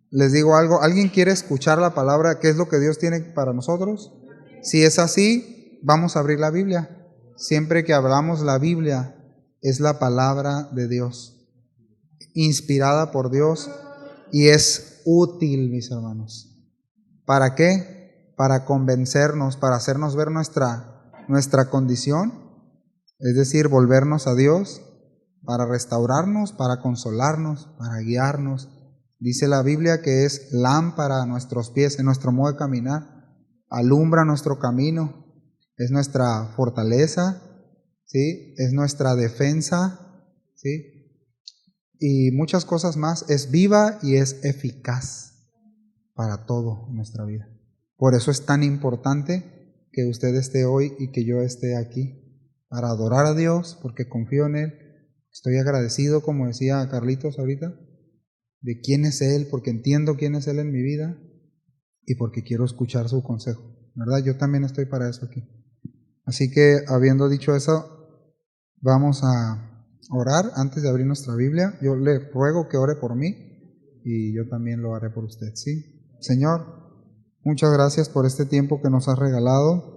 Les digo algo, ¿alguien quiere escuchar la palabra? ¿Qué es lo que Dios tiene para nosotros? Si es así, vamos a abrir la Biblia. Siempre que hablamos la Biblia, es la palabra de Dios, inspirada por Dios, y es útil, mis hermanos. ¿Para qué? Para convencernos, para hacernos ver nuestra condición, es decir, volvernos a Dios, para restaurarnos, para consolarnos, para guiarnos. Dice la Biblia que es lámpara a nuestros pies, en nuestro modo de caminar, alumbra nuestro camino, es nuestra fortaleza, ¿sí? Es nuestra defensa, ¿sí? Y muchas cosas más. Es viva y es eficaz para todo en nuestra vida. Por eso es tan importante que usted esté hoy y que yo esté aquí, para adorar a Dios, porque confío en Él. Estoy agradecido, como decía Carlitos ahorita, de quién es Él, porque entiendo quién es Él en mi vida y porque quiero escuchar su consejo, ¿verdad? Yo también estoy para eso aquí. Así que, habiendo dicho eso, vamos a orar antes de abrir nuestra Biblia. Yo le ruego que ore por mí y yo también lo haré por usted, ¿sí? Señor, muchas gracias por este tiempo que nos has regalado.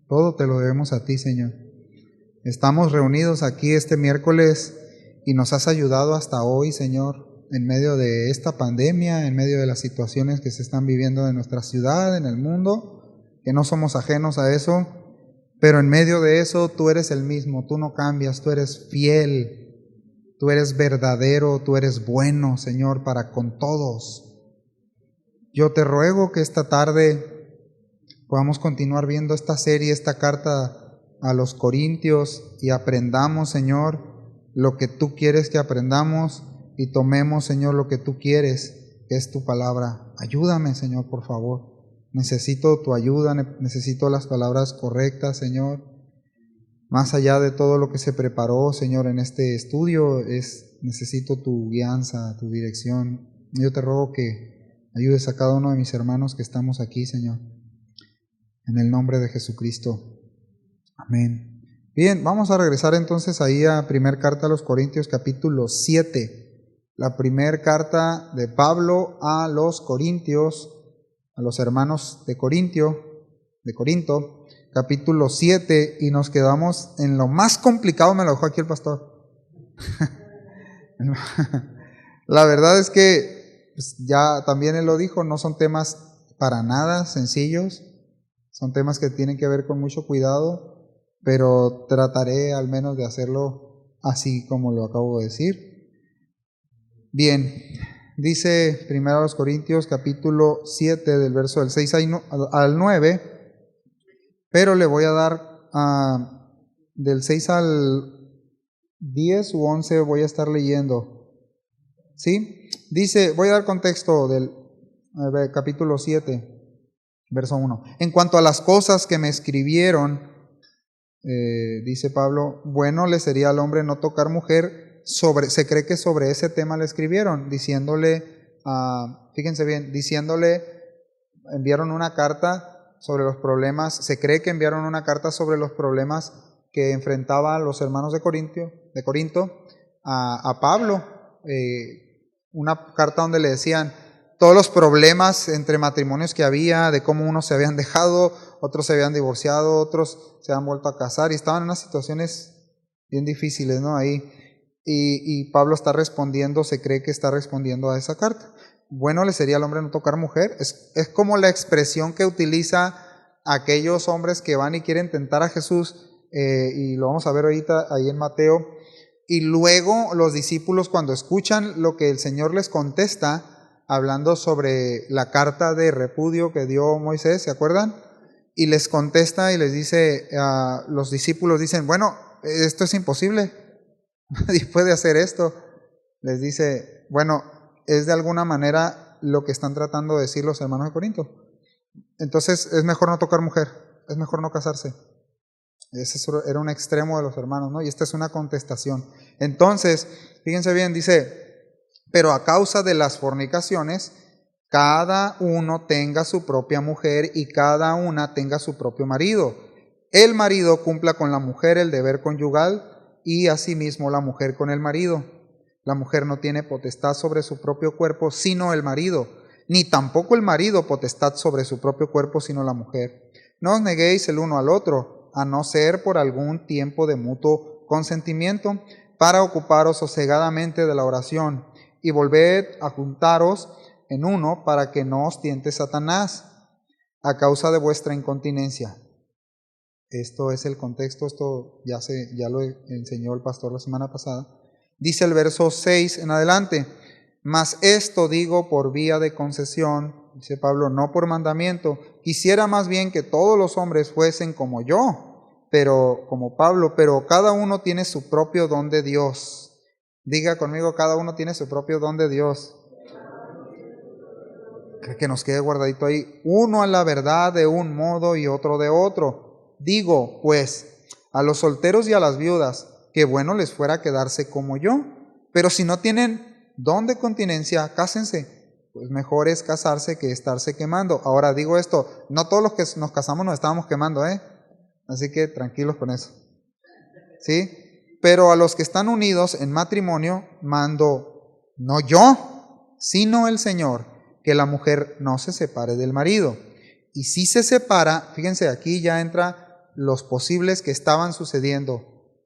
Todo te lo debemos a ti, Señor. Estamos reunidos aquí este miércoles y nos has ayudado hasta hoy, Señor, en medio de esta pandemia, en medio de las situaciones que se están viviendo en nuestra ciudad, en el mundo, que no somos ajenos a eso, pero en medio de eso tú eres el mismo, tú no cambias, tú eres fiel, tú eres verdadero, tú eres bueno, Señor, para con todos. Yo te ruego que esta tarde podamos continuar viendo esta serie, esta carta a los Corintios, y aprendamos, Señor, lo que tú quieres que aprendamos, y tomemos, Señor, lo que tú quieres, que es tu palabra. Ayúdame, Señor, por favor. Necesito tu ayuda, necesito las palabras correctas, Señor. Más allá de todo lo que se preparó, Señor, en este estudio, necesito tu guianza, tu dirección. Yo te ruego que ayudes a cada uno de mis hermanos que estamos aquí, Señor. En el nombre de Jesucristo. Amén. Bien, vamos a regresar entonces ahí a primer carta a los Corintios, capítulo 7. La primer carta de Pablo a los Corintios, a los hermanos de Corinto, capítulo 7, y nos quedamos en lo más complicado, me lo dejó aquí el pastor. La verdad es que pues, ya también él lo dijo, no son temas para nada sencillos. Son temas que tienen que ver con mucho cuidado, pero trataré al menos de hacerlo así como lo acabo de decir. Bien, dice 1 Corintios capítulo 7 del verso del 6 al 9, pero le voy a dar del 6 al 10 u 11 voy a estar leyendo. ¿Sí? Dice, voy a dar contexto del capítulo 7. Verso 1. En cuanto a las cosas que me escribieron, dice Pablo, bueno le sería al hombre no tocar mujer. Se cree que sobre ese tema le escribieron, diciéndole, fíjense bien, enviaron una carta sobre los problemas, se cree que enviaron una carta sobre los problemas que enfrentaban los hermanos de Corinto a Pablo, una carta donde le decían todos los problemas entre matrimonios que había, de cómo unos se habían dejado, otros se habían divorciado, otros se habían vuelto a casar y estaban en unas situaciones bien difíciles, ¿no? Ahí. Y Pablo está respondiendo, se cree que está respondiendo a esa carta. Bueno le sería al hombre no tocar mujer. Es como la expresión que utiliza aquellos hombres que van y quieren tentar a Jesús, y lo vamos a ver ahorita ahí en Mateo. Y luego los discípulos, cuando escuchan lo que el Señor les contesta, hablando sobre la carta de repudio que dio Moisés, ¿se acuerdan? Y les contesta y les dice, los discípulos dicen, bueno, esto es imposible, nadie puede hacer esto. Les dice, bueno, es de alguna manera lo que están tratando de decir los hermanos de Corinto. Entonces es mejor no tocar mujer, es mejor no casarse. Ese era un extremo de los hermanos, ¿no? Y esta es una contestación. Entonces, fíjense bien, dice, pero a causa de las fornicaciones, cada uno tenga su propia mujer y cada una tenga su propio marido. El marido cumpla con la mujer el deber conyugal y asimismo la mujer con el marido. La mujer no tiene potestad sobre su propio cuerpo, sino el marido, ni tampoco el marido potestad sobre su propio cuerpo, sino la mujer. No os neguéis el uno al otro, a no ser por algún tiempo de mutuo consentimiento, para ocuparos sosegadamente de la oración, y volved a juntaros en uno, para que no os tiente Satanás a causa de vuestra incontinencia. Esto es el contexto, esto ya lo enseñó el pastor la semana pasada. Dice el verso 6 en adelante: mas esto digo por vía de concesión, dice Pablo, no por mandamiento. Quisiera más bien que todos los hombres fuesen como yo, como Pablo, pero cada uno tiene su propio don de Dios. Diga conmigo, cada uno tiene su propio don de Dios. Que nos quede guardadito ahí. Uno a la verdad de un modo y otro de otro. Digo, pues, a los solteros y a las viudas, que bueno les fuera quedarse como yo. Pero si no tienen don de continencia, cásense. Pues mejor es casarse que estarse quemando. Ahora digo esto, no todos los que nos casamos nos estábamos quemando, Así que tranquilos con eso. ¿Sí? Pero a los que están unidos en matrimonio, mando, no yo, sino el Señor, que la mujer no se separe del marido. Y si se separa, fíjense, aquí ya entra los posibles que estaban sucediendo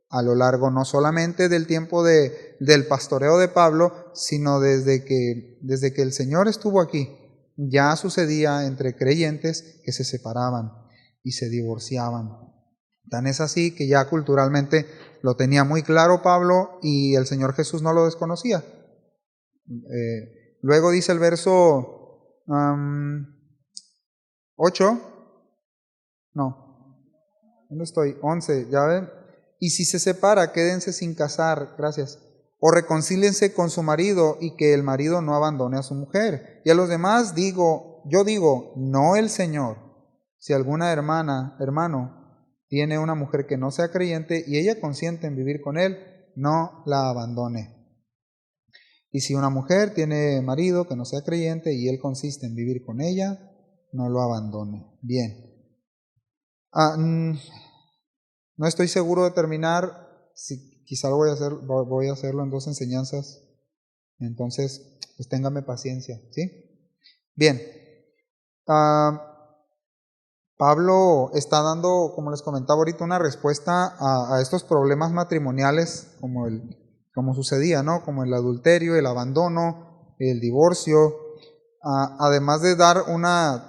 a lo largo no solamente del tiempo del pastoreo de Pablo, sino desde que el Señor estuvo aquí, ya sucedía entre creyentes que se separaban y se divorciaban. Tan es así que ya culturalmente lo tenía muy claro Pablo y el Señor Jesús no lo desconocía. Luego dice el verso 8, no, ¿dónde estoy? 11, ya ven. Y si se separa, quédense sin casar, gracias, o reconcíliense con su marido, y que el marido no abandone a su mujer. Y a los demás yo digo, no el Señor. Si alguna hermano, tiene una mujer que no sea creyente y ella consiente en vivir con él, no la abandone. Y si una mujer tiene marido que no sea creyente y él consiste en vivir con ella, no lo abandone. Bien. No estoy seguro de terminar. Si quizá voy a hacerlo en 2 enseñanzas. Entonces, pues téngame paciencia, ¿sí? Bien. Pablo está dando, como les comentaba ahorita, una respuesta a estos problemas matrimoniales, como sucedía, ¿no? Como el adulterio, el abandono, el divorcio, además de dar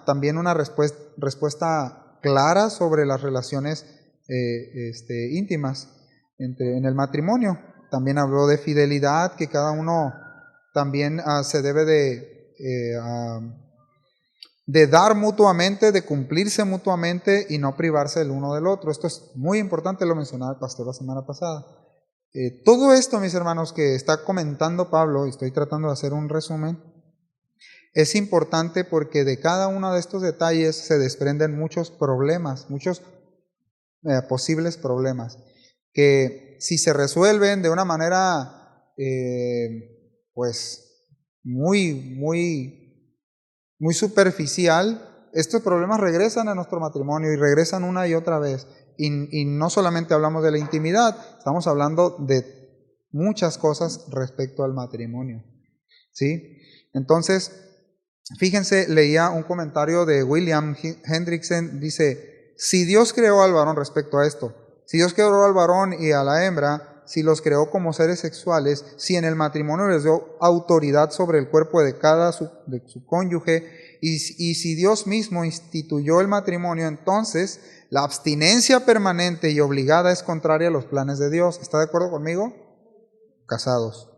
también una respuesta clara sobre las relaciones íntimas en el matrimonio. También habló de fidelidad, que cada uno también se debe de dar mutuamente, de cumplirse mutuamente y no privarse el uno del otro. Esto es muy importante, lo mencionaba el pastor la semana pasada. Todo esto, mis hermanos, que está comentando Pablo, y estoy tratando de hacer un resumen, es importante porque de cada uno de estos detalles se desprenden muchos problemas, muchos posibles problemas, que si se resuelven de una manera pues muy superficial, estos problemas regresan a nuestro matrimonio y regresan una y otra vez. Y no solamente hablamos de la intimidad, estamos hablando de muchas cosas respecto al matrimonio, ¿sí? Entonces, fíjense, leía un comentario de William Hendrickson, dice, si Dios creó al varón, respecto a esto, si Dios creó al varón y a la hembra, si los creó como seres sexuales, si en el matrimonio les dio autoridad sobre el cuerpo de su cónyuge, y si Dios mismo instituyó el matrimonio, entonces la abstinencia permanente y obligada es contraria a los planes de Dios. ¿Está de acuerdo conmigo? Casados.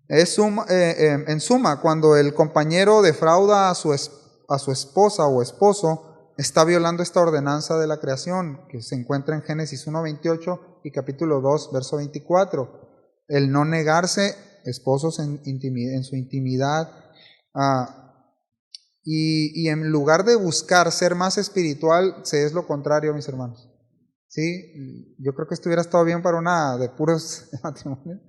En suma, cuando el compañero defrauda a su esposa o esposo, está violando esta ordenanza de la creación que se encuentra en Génesis 1:28 y capítulo 2, verso 24. El no negarse esposos en su intimidad, y en lugar de buscar ser más espiritual, se es lo contrario, mis hermanos. ¿Sí? Yo creo que esto hubiera estado bien para una de puros matrimonios.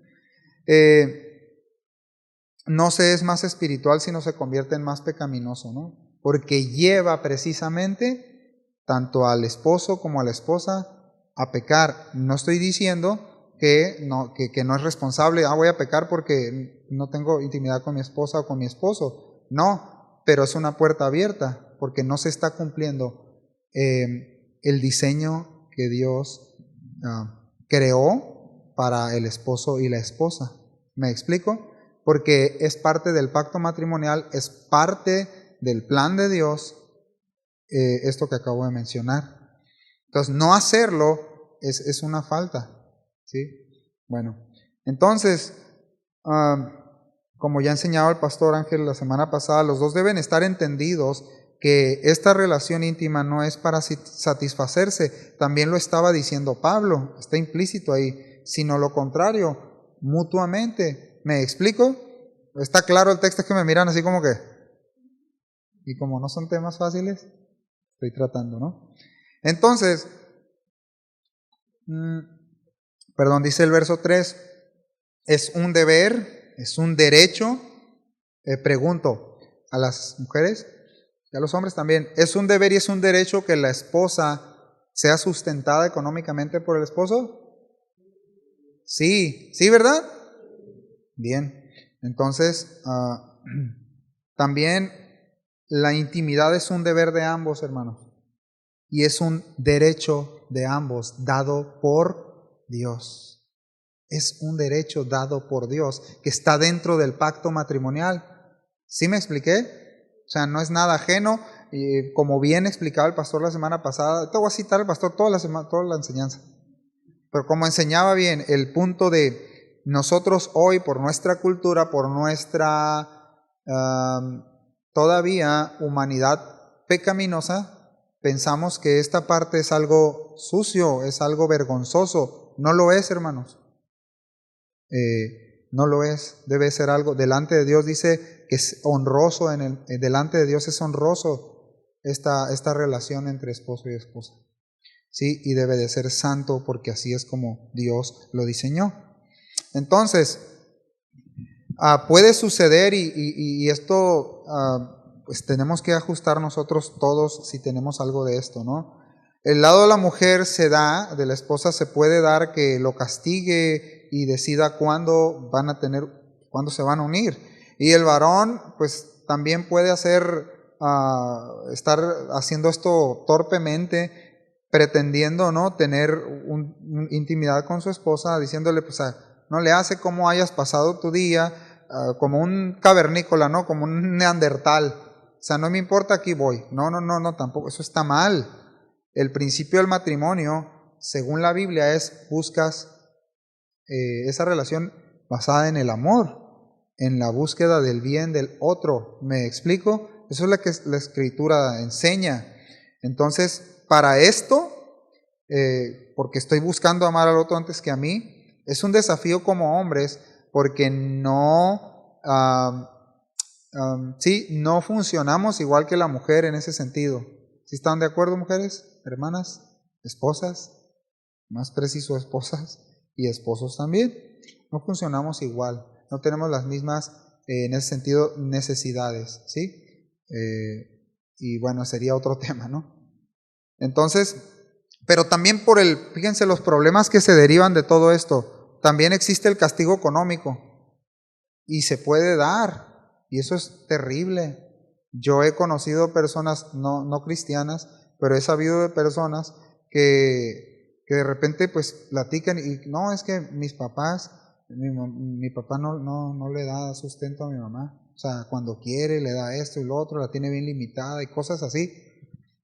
No se es más espiritual, sino se convierte en más pecaminoso, ¿no? Porque lleva precisamente tanto al esposo como a la esposa a pecar. No estoy diciendo que no es responsable. Voy a pecar porque no tengo intimidad con mi esposa o con mi esposo. No, pero es una puerta abierta porque no se está cumpliendo el diseño que Dios creó para el esposo y la esposa. ¿Me explico? Porque es parte del pacto matrimonial, es parte del plan de Dios, esto que acabo de mencionar. Entonces, no hacerlo es una falta, ¿sí? Bueno, entonces, como ya enseñaba el pastor Ángel la semana pasada, los dos deben estar entendidos que esta relación íntima no es para satisfacerse, también lo estaba diciendo Pablo, está implícito ahí, sino lo contrario, mutuamente. ¿Me explico? ¿Está claro el texto? Es que me miran así como que, y como no son temas fáciles, estoy tratando, ¿no? Entonces, dice el verso 3, es un deber, es un derecho. Pregunto a las mujeres y a los hombres también, ¿es un deber y es un derecho que la esposa sea sustentada económicamente por el esposo? Sí, ¿sí, verdad? Bien, entonces, también la intimidad es un deber de ambos, hermanos, y es un derecho de ambos dado por Dios. Es un derecho dado por Dios que está dentro del pacto matrimonial. ¿Sí me expliqué? O sea, no es nada ajeno. Y como bien explicaba el pastor la semana pasada, te voy a citar al pastor toda la enseñanza. Pero como enseñaba bien, el punto de nosotros hoy, por nuestra cultura, por nuestra todavía humanidad pecaminosa, pensamos que esta parte es algo sucio, es algo vergonzoso. No lo es, hermanos. No lo es. Debe ser algo. Delante de Dios dice que es honroso, delante de Dios es honroso esta relación entre esposo y esposa. ¿Sí? Y debe de ser santo porque así es como Dios lo diseñó. Entonces, puede suceder y esto pues tenemos que ajustar nosotros todos si tenemos algo de esto, ¿no? El lado de la mujer se da, de la esposa se puede dar que lo castigue y decida cuándo se van a unir. Y el varón pues también puede estar haciendo esto torpemente, pretendiendo, ¿no?, tener intimidad con su esposa, diciéndole, pues, no le hace como hayas pasado tu día, como un cavernícola, ¿no?, como un neandertal. O sea, no me importa, aquí voy. No, tampoco, eso está mal. El principio del matrimonio, según la Biblia, buscas esa relación basada en el amor, en la búsqueda del bien del otro. ¿Me explico? Eso es lo que la Escritura enseña. Entonces, para esto, porque estoy buscando amar al otro antes que a mí, es un desafío como hombres, porque no funcionamos igual que la mujer en ese sentido. ¿Sí están de acuerdo, mujeres, hermanas, esposas? Más preciso, esposas y esposos también. No funcionamos igual, no tenemos las mismas, en ese sentido, necesidades, ¿sí? Y bueno, sería otro tema, ¿no? Entonces, pero también fíjense los problemas que se derivan de todo esto. También existe el castigo económico y se puede dar, y eso es terrible. Yo he conocido personas no cristianas, pero he sabido de personas que de repente pues platican y no, es que mis papás, mi papá no le da sustento a mi mamá. O sea, cuando quiere le da esto y lo otro, la tiene bien limitada y cosas así.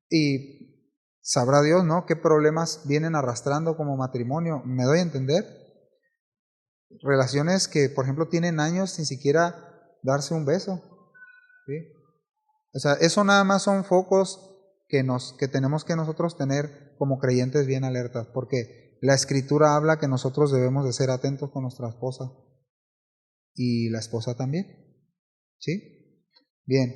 Y sabrá Dios, ¿no?, qué problemas vienen arrastrando como matrimonio. ¿Me doy a entender? Relaciones que, por ejemplo, tienen años sin siquiera darse un beso, ¿sí? O sea, eso nada más son focos que tenemos que nosotros tener como creyentes bien alertas, porque la Escritura habla que nosotros debemos de ser atentos con nuestra esposa y la esposa también, ¿sí? Bien.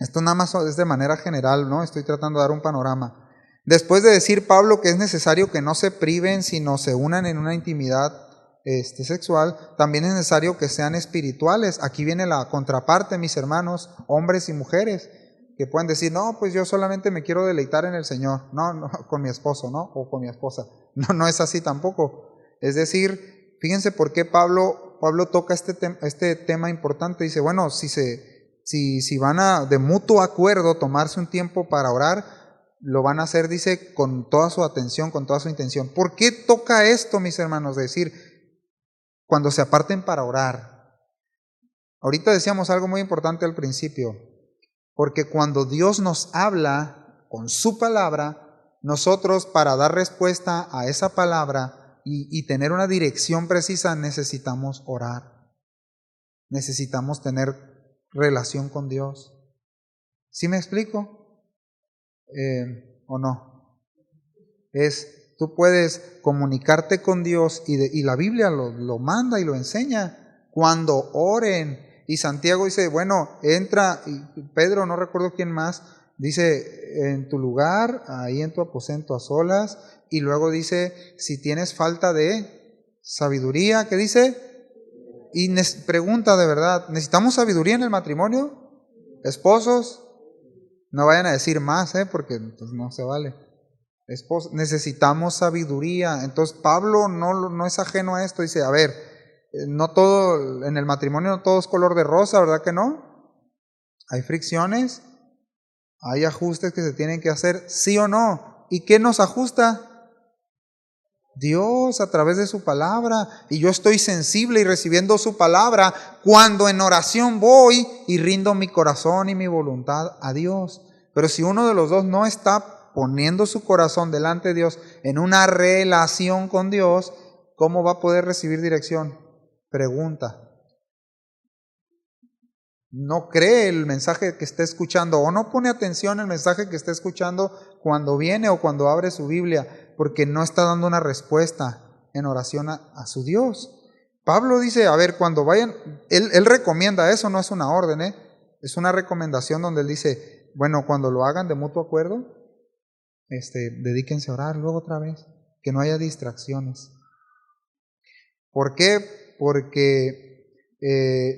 Esto nada más es de manera general, ¿no? Estoy tratando de dar un panorama. Después de decir Pablo que es necesario que no se priven, sino se unan en una intimidad sexual, también es necesario que sean espirituales. Aquí viene la contraparte, mis hermanos, hombres y mujeres, que pueden decir, no, pues yo solamente me quiero deleitar en el Señor, no, con mi esposo, ¿no?, o con mi esposa. No es así tampoco. Es decir, fíjense por qué Pablo toca este tema importante. Dice, bueno, si van a de mutuo acuerdo tomarse un tiempo para orar, lo van a hacer, dice, con toda su atención, con toda su intención. ¿Por qué toca esto, mis hermanos? De decir, cuando se aparten para orar. Ahorita decíamos algo muy importante al principio, porque cuando Dios nos habla con su palabra, nosotros para dar respuesta a esa palabra y tener una dirección precisa necesitamos orar. Necesitamos tener relación con Dios. ¿Sí me explico? ¿O no? Tú puedes comunicarte con Dios y la Biblia lo manda y lo enseña. Cuando oren. Y Santiago dice, bueno, entra, y Pedro, no recuerdo quién más, dice, en tu lugar, ahí en tu aposento a solas. Y luego dice, si tienes falta de sabiduría, ¿qué dice? Y pregunta de verdad, ¿necesitamos sabiduría en el matrimonio? Esposos, no vayan a decir más, porque pues, no se vale. Necesitamos sabiduría. Entonces Pablo no es ajeno a esto. Dice, a ver, no todo, en el matrimonio no todo es color de rosa, ¿verdad que no? Hay fricciones, hay ajustes que se tienen que hacer, sí o no. ¿Y qué nos ajusta? Dios a través de su palabra. Y yo estoy sensible y recibiendo su palabra cuando en oración voy y rindo mi corazón y mi voluntad a Dios. Pero si uno de los dos no está poniendo su corazón delante de Dios en una relación con Dios, ¿cómo va a poder recibir dirección? Pregunta. No cree el mensaje que está escuchando o no pone atención al mensaje que está escuchando cuando viene o cuando abre su Biblia, porque no está dando una respuesta en oración a su Dios. Pablo dice, a ver, cuando vayan, él recomienda eso, no es una orden, es una recomendación donde él dice, bueno, cuando lo hagan de mutuo acuerdo, dedíquense a orar luego otra vez, que no haya distracciones. ¿Por qué? Porque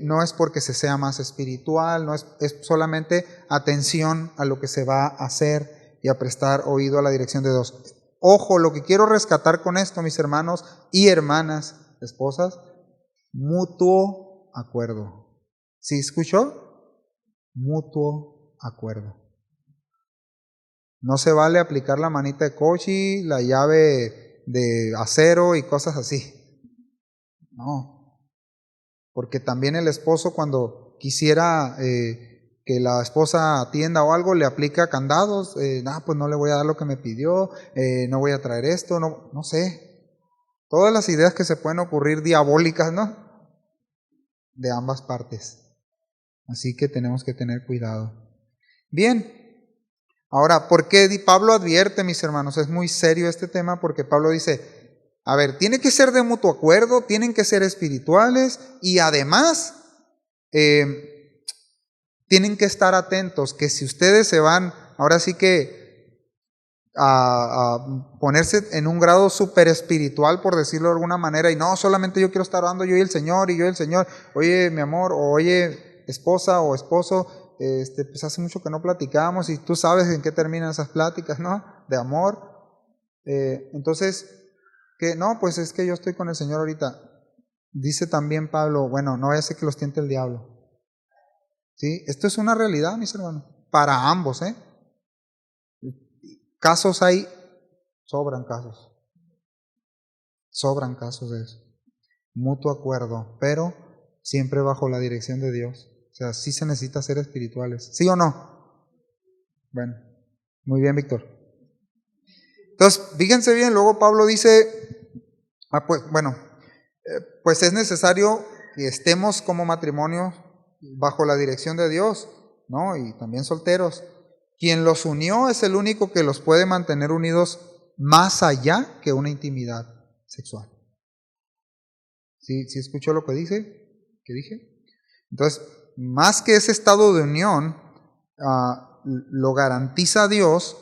no es porque se sea más espiritual, es solamente atención a lo que se va a hacer y a prestar oído a la dirección de Dios. Ojo, lo que quiero rescatar con esto, mis hermanos y hermanas, esposas, mutuo acuerdo. ¿Sí escuchó? Mutuo acuerdo. No se vale aplicar la manita de cochi, la llave de acero y cosas así. No, porque también el esposo cuando quisiera que la esposa atienda o algo, le aplica candados, pues no le voy a dar lo que me pidió, no voy a traer esto, no sé. Todas las ideas que se pueden ocurrir diabólicas, ¿no? De ambas partes. Así que tenemos que tener cuidado. Bien. Ahora, ¿por qué Pablo advierte, mis hermanos? Es muy serio este tema porque Pablo dice, a ver, tiene que ser de mutuo acuerdo, tienen que ser espirituales y además tienen que estar atentos, que si ustedes se van, ahora sí que a ponerse en un grado súper espiritual, por decirlo de alguna manera, y no, solamente yo quiero estar orando, yo y el Señor, oye, mi amor, o oye, esposa o esposo, pues hace mucho que no platicamos y tú sabes en qué terminan esas pláticas, ¿no? De amor. Entonces, que no, pues es que yo estoy con el Señor ahorita. Dice también Pablo, bueno, no vaya a ser que los tiente el diablo. ¿Sí? Esto es una realidad, mis hermanos, para ambos, Casos hay, sobran casos de eso. Mutuo acuerdo, pero siempre bajo la dirección de Dios. O sea, sí se necesita ser espirituales. ¿Sí o no? Bueno, muy bien, Víctor. Entonces, fíjense bien, luego Pablo dice, pues es necesario que estemos como matrimonio bajo la dirección de Dios, ¿no? Y también solteros. Quien los unió es el único que los puede mantener unidos más allá que una intimidad sexual. ¿Sí escuchó lo que dije? Entonces, más que ese estado de unión, lo garantiza Dios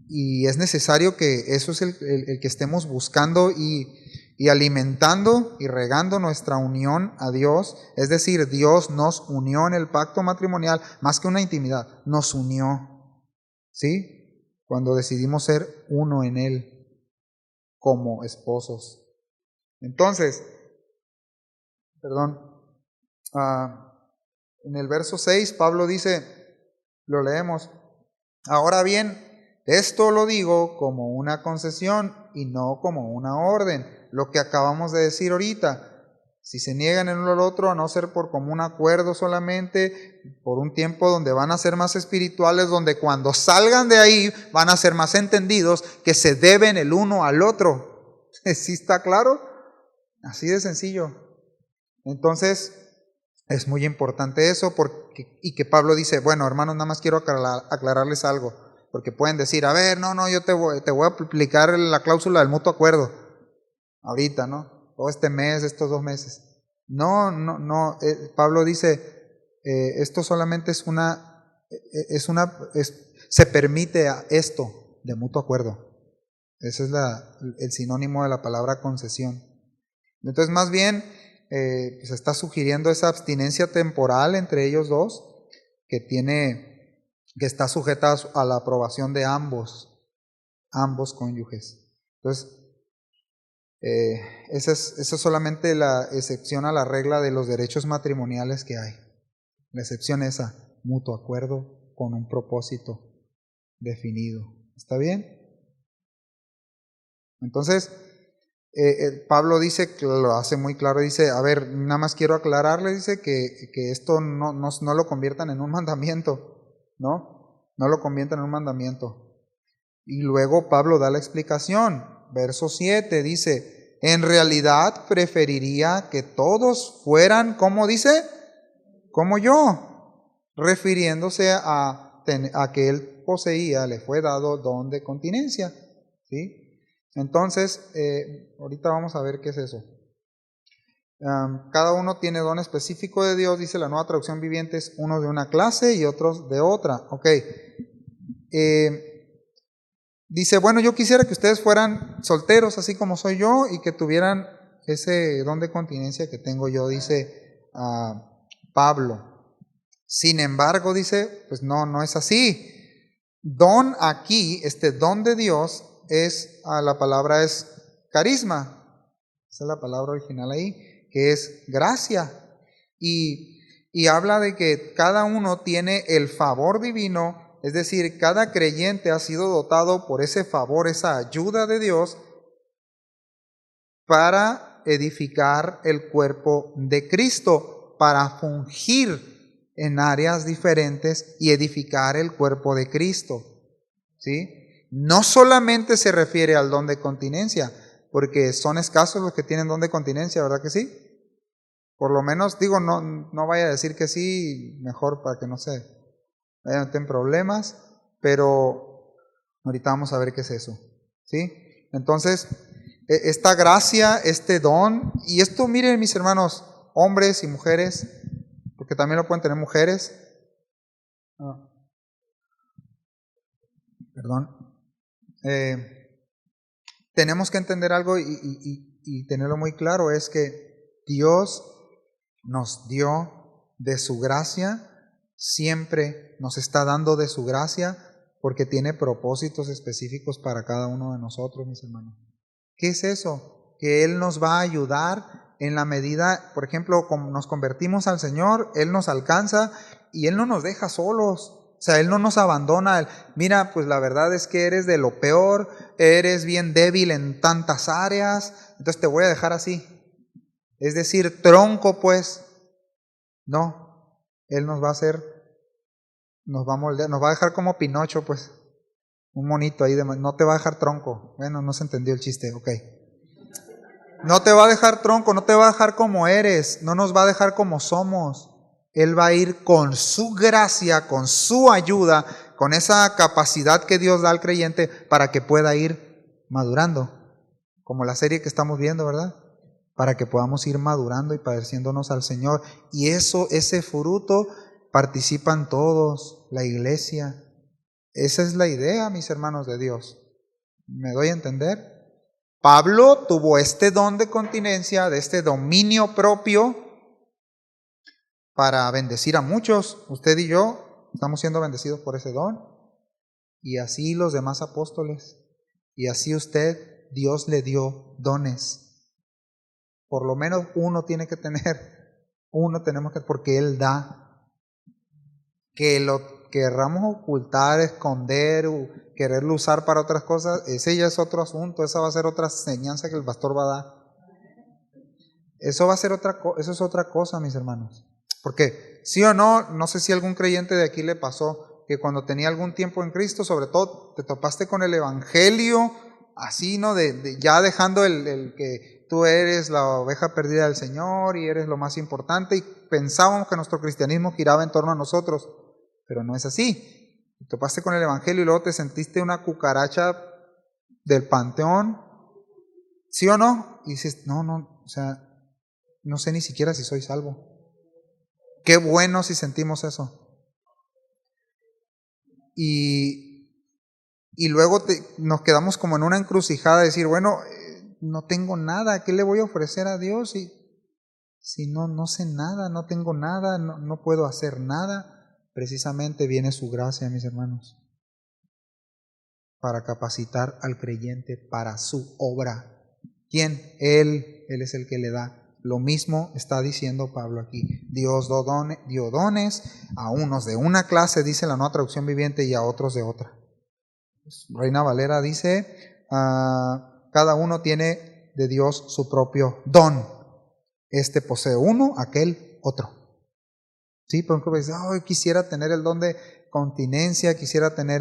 y es necesario que eso es el que estemos buscando y alimentando y regando nuestra unión a Dios. Es decir, Dios nos unió en el pacto matrimonial, más que una intimidad, nos unió, ¿sí? Cuando decidimos ser uno en Él. como esposos. Entonces, en el verso 6 Pablo dice, lo leemos, ahora bien, esto lo digo como una concesión y no como una orden, lo que acabamos de decir ahorita. Si se niegan el uno al otro, a no ser por común acuerdo solamente, por un tiempo donde van a ser más espirituales, donde cuando salgan de ahí van a ser más entendidos, que se deben el uno al otro. ¿Sí está claro? Así de sencillo. Entonces, es muy importante eso, y que Pablo dice, bueno, hermanos, nada más quiero aclararles algo, porque pueden decir, a ver, no, yo te voy a aplicar la cláusula del mutuo acuerdo, ahorita, ¿no? O este mes, estos 2 meses. No, Pablo dice, esto solamente se permite esto de mutuo acuerdo. Ese es el sinónimo de la palabra concesión. Entonces, más bien, se está sugiriendo esa abstinencia temporal entre ellos dos, que está sujeta a la aprobación de ambos cónyuges. Entonces, esa es solamente la excepción a la regla de los derechos matrimoniales que hay. La excepción es a mutuo acuerdo con un propósito definido. ¿Está bien? Entonces, Pablo dice, que lo hace muy claro, dice, a ver, nada más quiero aclararle, dice que esto no lo conviertan en un mandamiento, ¿no? No lo conviertan en un mandamiento. Y luego Pablo da la explicación. Verso 7 dice, en realidad preferiría que todos fueran, ¿cómo dice? Como yo, refiriéndose a que él poseía, le fue dado don de continencia, ¿sí? Entonces, ahorita vamos a ver qué es eso. Cada uno tiene don específico de Dios, dice la Nueva Traducción Viviente, es unos de una clase y otros de otra. Ok. Dice, bueno, yo quisiera que ustedes fueran solteros así como soy yo y que tuvieran ese don de continencia que tengo yo, dice Pablo. Sin embargo, dice, pues no es así. Don aquí, este don de Dios, la palabra es carisma. Esa es la palabra original ahí, que es gracia. Y habla de que cada uno tiene el favor divino. Es decir, cada creyente ha sido dotado por ese favor, esa ayuda de Dios para edificar el cuerpo de Cristo, para fungir en áreas diferentes y edificar el cuerpo de Cristo. ¿Sí? No solamente se refiere al don de continencia, porque son escasos los que tienen don de continencia, ¿verdad que sí? Por lo menos, digo, no vaya a decir que sí, mejor para que no vayan a tener problemas, pero ahorita vamos a ver qué es eso, ¿sí? Entonces, esta gracia, este don, y esto miren mis hermanos, hombres y mujeres, porque también lo pueden tener mujeres, tenemos que entender algo y tenerlo muy claro, es que Dios nos dio de su gracia, siempre nos está dando de su gracia, porque tiene propósitos específicos para cada uno de nosotros, mis hermanos. ¿Qué es eso? Que Él nos va a ayudar en la medida, por ejemplo, como nos convertimos al Señor, Él nos alcanza y Él no nos deja solos. O sea, Él no nos abandona. Mira, pues la verdad es que eres de lo peor, eres bien débil en tantas áreas, entonces te voy a dejar así. Es decir, tronco pues. No, Él nos va a hacer, nos va a moldear, nos va a dejar como Pinocho pues. Un monito ahí, no te va a dejar tronco. Bueno, no se entendió el chiste, ok. No te va a dejar tronco, no te va a dejar como eres, no nos va a dejar como somos. Él va a ir con su gracia, con su ayuda, con esa capacidad que Dios da al creyente para que pueda ir madurando. Como la serie que estamos viendo, ¿verdad? Para que podamos ir madurando y pareciéndonos al Señor. Y ese fruto participan todos, la iglesia. Esa es la idea, mis hermanos de Dios. ¿Me doy a entender? Pablo tuvo este don de continencia, de este dominio propio para bendecir a muchos. Usted y yo estamos siendo bendecidos por ese don. Y así los demás apóstoles. Y así usted Dios le dio dones. Por lo menos uno tiene que tener, uno tenemos que, porque Él da. Que lo querramos ocultar, esconder, o quererlo usar para otras cosas, ese ya es otro asunto, esa va a ser otra enseñanza que el pastor va a dar. Eso va a ser eso es otra cosa, mis hermanos. Porque, sí o no, no sé si algún creyente de aquí le pasó que cuando tenía algún tiempo en Cristo, sobre todo te topaste con el evangelio, así, ¿no? Ya dejando el que tú eres la oveja perdida del Señor y eres lo más importante, y pensábamos que nuestro cristianismo giraba en torno a nosotros, pero no es así. Te topaste con el evangelio y luego te sentiste una cucaracha del panteón, ¿sí o no? Y dices, no, o sea, no sé ni siquiera si soy salvo. Qué bueno si sentimos eso. Y luego nos quedamos como en una encrucijada de decir, bueno, no tengo nada, ¿qué le voy a ofrecer a Dios? Si no sé nada, no tengo nada, no puedo hacer nada. Precisamente viene su gracia, mis hermanos, para capacitar al creyente para su obra. ¿Quién? Él es el que le da. Lo mismo está diciendo Pablo aquí. Dios dio dones a unos de una clase, dice la Nueva Traducción Viviente, y a otros de otra. Reina Valera dice, cada uno tiene de Dios su propio don. Este posee uno, aquel otro. Sí, por ejemplo, dice, quisiera tener el don de continencia, quisiera tener.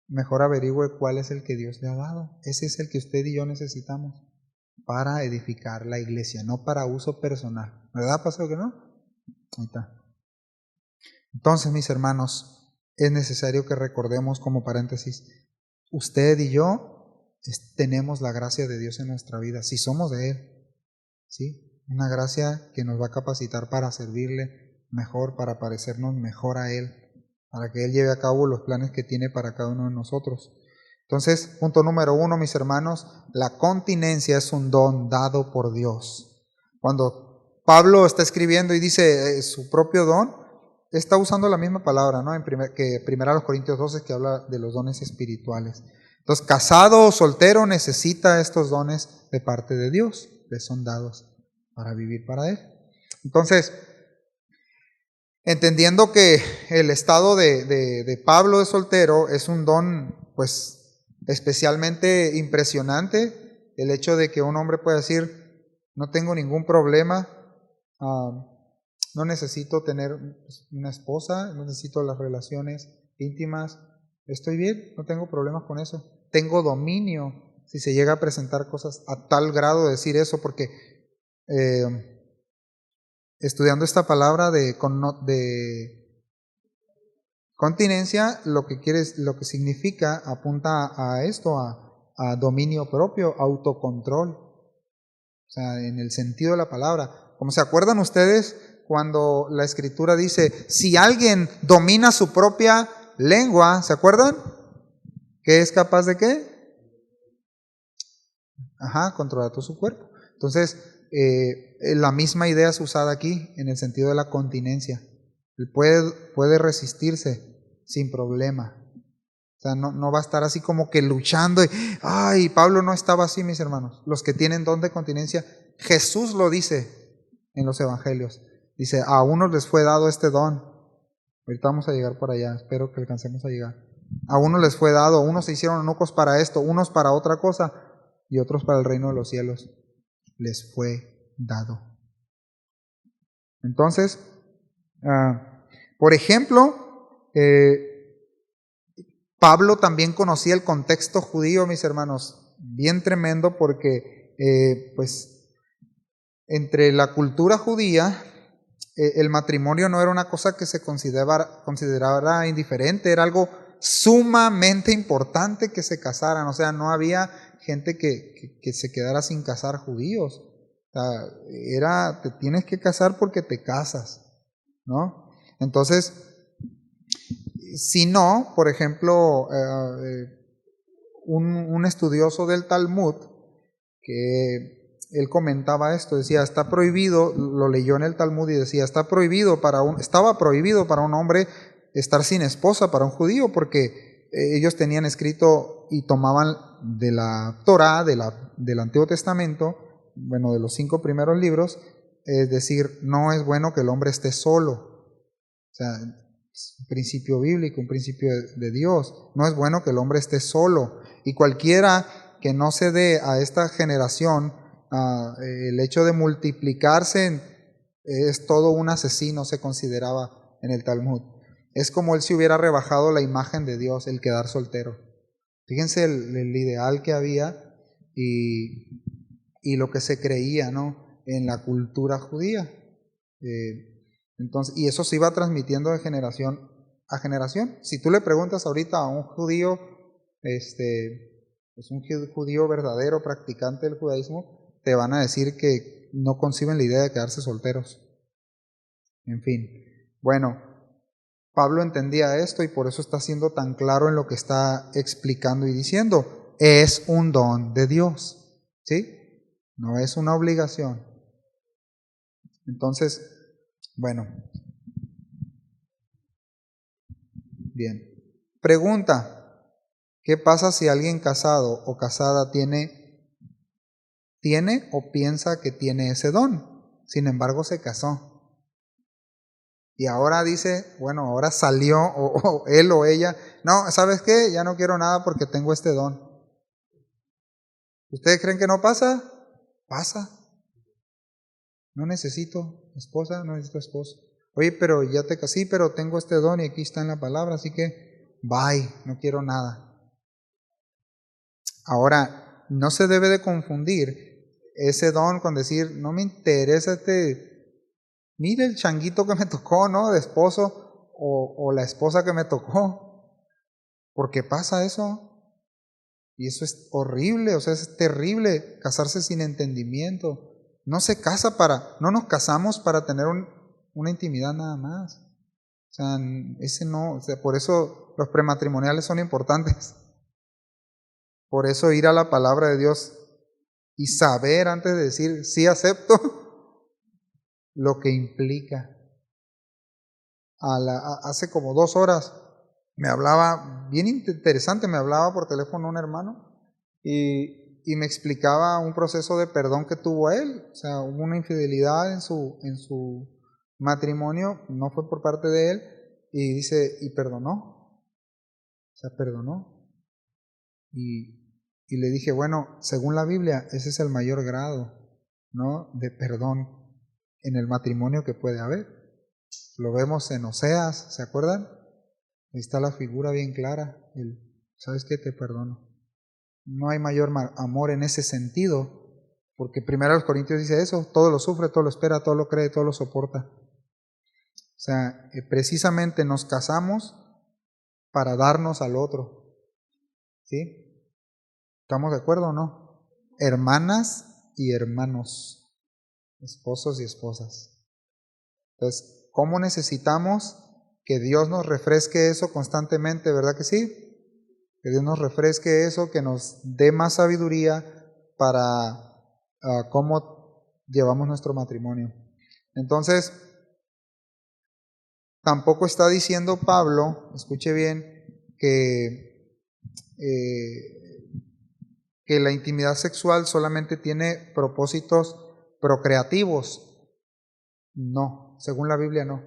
Mejor averigüe cuál es el que Dios le ha dado. Ese es el que usted y yo necesitamos para edificar la iglesia, no para uso personal. ¿Verdad, pastor, que no? Ahí está. Entonces, mis hermanos, es necesario que recordemos como paréntesis, usted y yo tenemos la gracia de Dios en nuestra vida, si somos de Él, ¿sí? Una gracia que nos va a capacitar para servirle mejor, para parecernos mejor a Él, para que Él lleve a cabo los planes que tiene para cada uno de nosotros. Entonces, punto número 1, mis hermanos, la continencia es un don dado por Dios. Cuando Pablo está escribiendo y dice su propio don, está usando la misma palabra, ¿no? Que 1 Corintios 12, que habla de los dones espirituales. Entonces, casado o soltero necesita estos dones de parte de Dios, les son dados para vivir para Él. Entonces, entendiendo que el estado de Pablo de soltero es un don, pues, especialmente impresionante, el hecho de que un hombre pueda decir, no tengo ningún problema, no necesito tener una esposa, no necesito las relaciones íntimas, estoy bien, no tengo problemas con eso, tengo dominio, si se llega a presentar cosas a tal grado de decir eso, porque estudiando esta palabra de continencia, lo que significa, apunta a esto, a dominio propio, autocontrol. O sea, en el sentido de la palabra. Como se acuerdan ustedes cuando la Escritura dice, si alguien domina su propia lengua, ¿se acuerdan? ¿Qué es capaz de qué? Controlar todo su cuerpo. Entonces, la misma idea es usada aquí en el sentido de la continencia. Él puede resistirse sin problema. O sea, no va a estar así como que luchando. Pablo no estaba así, mis hermanos. Los que tienen don de continencia, Jesús lo dice en los evangelios. Dice, a unos les fue dado este don. Ahorita vamos a llegar por allá, espero que alcancemos a llegar. A unos les fue dado, unos se hicieron eunucos para esto, unos para otra cosa, y otros para el reino de los cielos. Les fue dado. Entonces, por ejemplo, Pablo también conocía el contexto judío, mis hermanos, bien tremendo, porque pues entre la cultura judía, el matrimonio no era una cosa que se considerara indiferente, era algo sumamente importante que se casaran. O sea, no había gente que se quedara sin casar judíos. O sea, te tienes que casar porque te casas, ¿no? Entonces, si no, por ejemplo, un estudioso del Talmud, que él comentaba esto, decía, está prohibido, lo leyó en el Talmud y decía, estaba prohibido para un hombre estar sin esposa, para un judío, porque ellos tenían escrito y tomaban Torá, del Antiguo Testamento, bueno, de los 5 primeros libros, es decir, no es bueno que el hombre esté solo. O sea, es un principio bíblico, un principio de Dios. No es bueno que el hombre esté solo. Y cualquiera que no se dé a esta generación el hecho de multiplicarse es todo un asesino, se consideraba en el Talmud. Es como él se hubiera rebajado la imagen de Dios, el quedar soltero. Fíjense el ideal que había y lo que se creía, ¿no?, en la cultura judía. Entonces, y eso se iba transmitiendo de generación a generación. Si tú le preguntas ahorita a un judío, pues un judío verdadero, practicante del judaísmo, te van a decir que no conciben la idea de quedarse solteros. En fin, bueno, Pablo entendía esto y por eso está siendo tan claro en lo que está explicando y diciendo. Es un don de Dios, ¿sí? No es una obligación. Entonces, bueno, bien. Pregunta, ¿qué pasa si alguien casado o casada tiene o piensa que tiene ese don? Sin embargo, se casó. Y ahora dice, bueno, ahora salió, o él o ella, no, ¿sabes qué? Ya no quiero nada porque tengo este don. ¿Ustedes creen que no pasa? Pasa. No necesito esposa, no necesito esposo. Oye, pero ya te casé, pero tengo este don y aquí está en la palabra, así que bye, no quiero nada. Ahora, no se debe de confundir ese don con decir, no me interesa mire el changuito que me tocó, ¿no?, de esposo, o la esposa que me tocó. ¿Por qué pasa eso? Y eso es horrible, o sea, es terrible casarse sin entendimiento. No nos casamos para tener una intimidad nada más. O sea, ese no, o sea, por eso los prematrimoniales son importantes. Por eso ir a la palabra de Dios y saber antes de decir sí acepto lo que implica. Hace como 2 horas me hablaba, bien interesante, me hablaba por teléfono un hermano y me explicaba un proceso de perdón que tuvo él. O sea, hubo una infidelidad en su matrimonio, no fue por parte de él, y dice, y perdonó. O sea, perdonó. Y le dije, bueno, según la Biblia, ese es el mayor grado, ¿no?, de perdón en el matrimonio que puede haber. Lo vemos en Oseas, ¿se acuerdan? Ahí está la figura bien clara. ¿Sabes qué? Te perdono. No hay mayor amor en ese sentido, porque 1 Corintios dice eso, todo lo sufre, todo lo espera, todo lo cree, todo lo soporta. O sea, precisamente nos casamos para darnos al otro. ¿Sí? ¿Estamos de acuerdo o no? Hermanas y hermanos, esposos y esposas. Entonces, ¿cómo necesitamos que Dios nos refresque eso constantemente? ¿Verdad que sí? Que Dios nos refresque eso, que nos dé más sabiduría para cómo llevamos nuestro matrimonio. Entonces, tampoco está diciendo Pablo, escuche bien, que la intimidad sexual solamente tiene propósitos procreativos. No, según la Biblia no.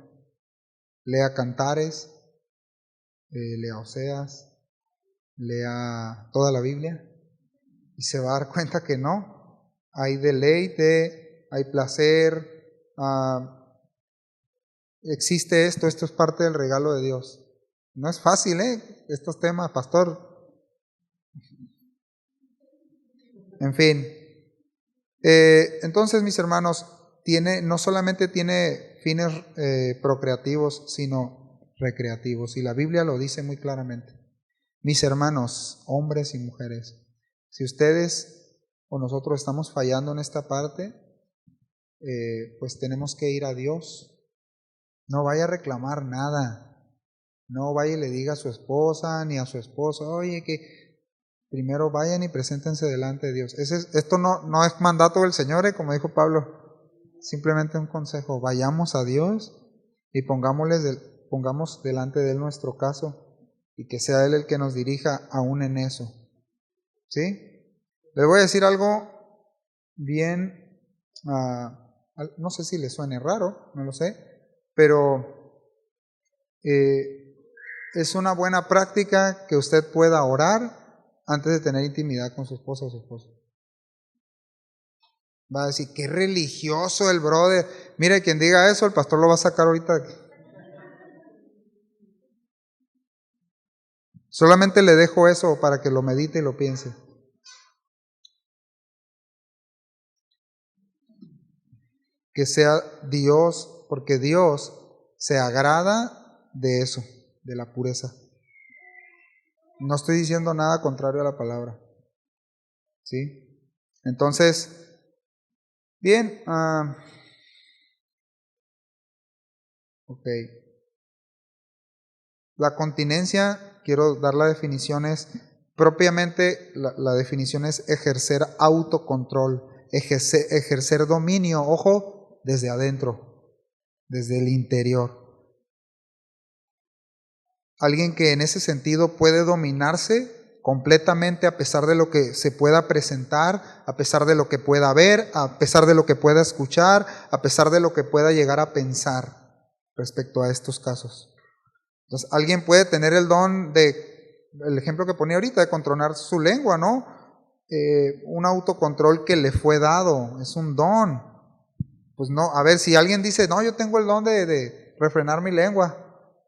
Lea Cantares, lea Oseas, lea toda la Biblia y se va a dar cuenta que no. Hay deleite, hay placer, existe esto es parte del regalo de Dios. No es fácil, estos temas, pastor. En fin, entonces, mis hermanos, no solamente tiene fines procreativos, sino recreativos. Y la Biblia lo dice muy claramente. Mis hermanos, hombres y mujeres, si ustedes o nosotros estamos fallando en esta parte, pues tenemos que ir a Dios. No vaya a reclamar nada. No vaya y le diga a su esposa ni a su esposo, oye, que primero vayan y preséntense delante de Dios. Esto no es mandato del Señor, como dijo Pablo, simplemente un consejo. Vayamos a Dios y pongamos delante de Él nuestro caso y que sea Él el que nos dirija aún en eso. ¿Sí? Les voy a decir algo bien, no sé si les suene raro, no lo sé, pero es una buena práctica que usted pueda orar antes de tener intimidad con su esposa o su esposo. Va a decir, qué religioso el brother. Mire, quien diga eso, el pastor lo va a sacar ahorita de aquí. Solamente le dejo eso para que lo medite y lo piense. Que sea Dios, porque Dios se agrada de eso, de la pureza. No estoy diciendo nada contrario a la palabra. ¿Sí? Entonces, bien, ok. La continencia, quiero dar la definición, es propiamente, la definición es ejercer autocontrol, ejercer dominio, ojo, desde adentro, desde el interior. Alguien que en ese sentido puede dominarse completamente a pesar de lo que se pueda presentar, a pesar de lo que pueda ver, a pesar de lo que pueda escuchar, a pesar de lo que pueda llegar a pensar respecto a estos casos. Entonces, alguien puede tener el don de, el ejemplo que ponía ahorita, de controlar su lengua, ¿no? Un autocontrol que le fue dado, es un don. Pues no, a ver, si alguien dice, no, yo tengo el don de refrenar mi lengua.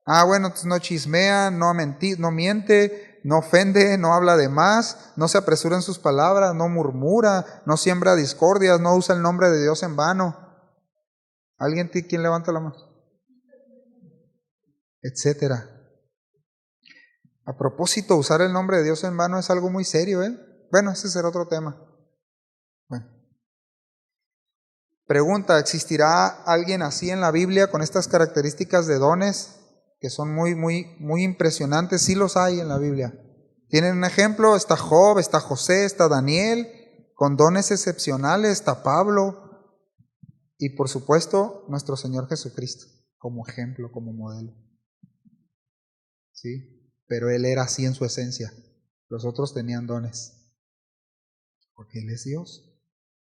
Bueno, entonces no chismea, no miente, no ofende, no habla de más, no se apresura en sus palabras, no murmura, no siembra discordias, no usa el nombre de Dios en vano. ¿Alguien, quién levanta la mano? Etcétera. A propósito, usar el nombre de Dios en vano es algo muy serio, ¿eh? Bueno, ese será otro tema. Bueno. Pregunta, ¿existirá alguien así en la Biblia con estas características de dones que son muy impresionantes? Sí los hay en la Biblia. ¿Tienen un ejemplo? Está Job, está José, está Daniel, con dones excepcionales, está Pablo y por supuesto nuestro Señor Jesucristo como ejemplo, como modelo. ¿Sí? Pero Él era así en su esencia. Los otros tenían dones, porque Él es Dios.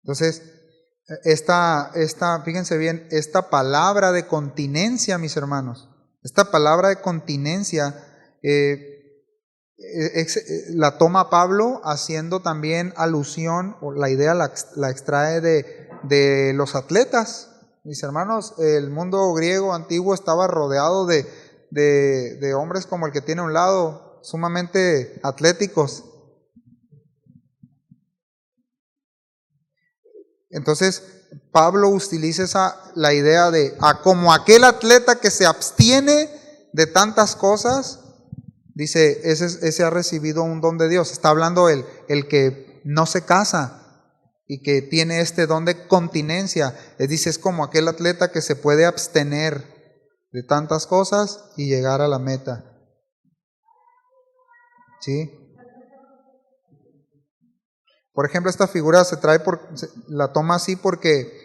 Entonces, fíjense bien, esta palabra de continencia, mis hermanos, esta palabra de continencia la toma Pablo haciendo también alusión, o la idea la extrae de los atletas. Mis hermanos, el mundo griego antiguo estaba rodeado de hombres como el que tiene a un lado, sumamente atléticos. Entonces, Pablo utiliza la idea de, como aquel atleta que se abstiene de tantas cosas, dice, ese ha recibido un don de Dios. Está hablando el que no se casa y que tiene este don de continencia. Él dice, es como aquel atleta que se puede abstener de tantas cosas y llegar a la meta. ¿Sí? Por ejemplo, esta figura la toma así porque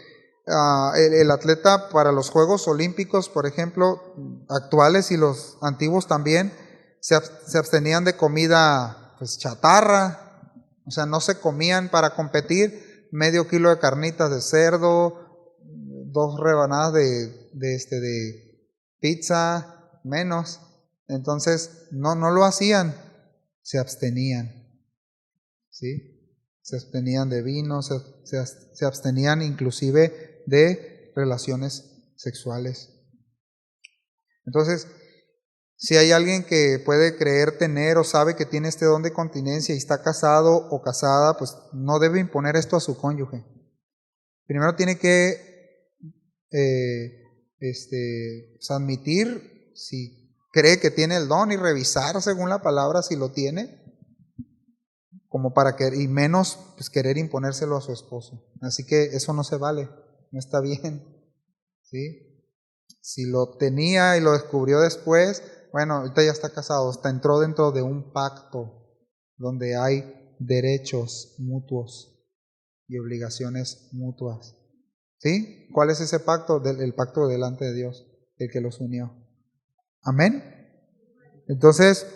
el atleta para los Juegos Olímpicos, por ejemplo, actuales y los antiguos también, se abstenían de comida pues chatarra, o sea, no se comían para competir medio kilo de carnitas de cerdo, 2 rebanadas de pizza, menos. Entonces, no lo hacían, se abstenían, ¿sí? Se abstenían de vino, se abstenían inclusive de relaciones sexuales. Entonces, si hay alguien que puede creer tener o sabe que tiene este don de continencia y está casado o casada, pues no debe imponer esto a su cónyuge. Primero tiene que pues admitir si cree que tiene el don y revisar según la palabra si lo tiene, como para y menos pues querer imponérselo a su esposo. Así que eso no se vale, no está bien, ¿sí? Si lo tenía y lo descubrió después, bueno, ahorita ya está casado, entró dentro de un pacto donde hay derechos mutuos y obligaciones mutuas, ¿sí? ¿Cuál es ese pacto? El pacto delante de Dios, el que los unió. Amén. Entonces,